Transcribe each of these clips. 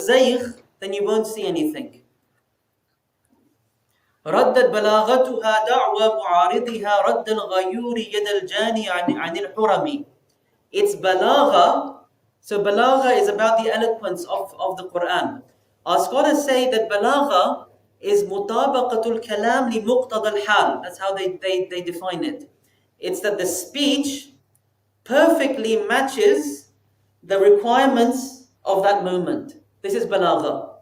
زيغ, then you won't see anything. ردت بلاغتها دعوى معارضها رد الغيور يد الجاني عن الحرم. It's balagha. So balagha is about the eloquence of the Quran. Our scholars say that balagha is mutabaqatul kalam li muqtada al-hal. That's how they define it. It's that the speech perfectly matches the requirements of that moment. This is balagha.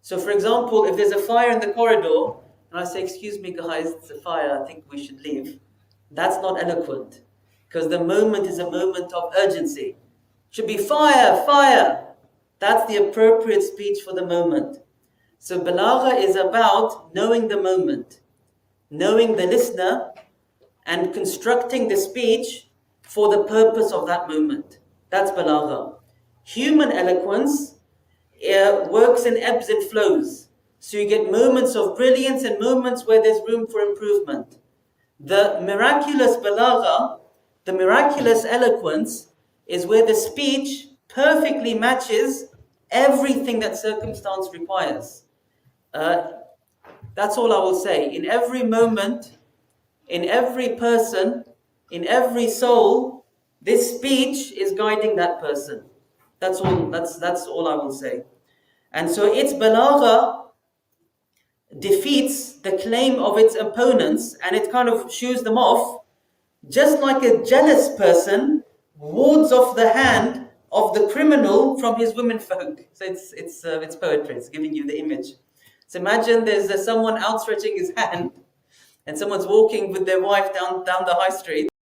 So for example, if there's a fire in the corridor, and I say, excuse me guys, it's a fire, I think we should leave. That's not eloquent. Because the moment is a moment of urgency. Should be fire, fire. That's the appropriate speech for the moment. So balagha is about knowing the moment, knowing the listener, and constructing the speech for the purpose of that moment. That's balagha. Human eloquence works in ebbs and flows. So you get moments of brilliance and moments where there's room for improvement. The miraculous balagha, the miraculous eloquence, is where the speech perfectly matches everything that circumstance requires. That's all I will say. In every moment, in every person, in every soul, this speech is guiding that person. That's all I will say. And so its balagha defeats the claim of its opponents, and it kind of shoos them off, just like a jealous person wards off the hand of the criminal from his womenfolk. So it's poetry. It's giving you the image. So imagine there's someone outstretching his hand, and someone's walking with their wife down the high street,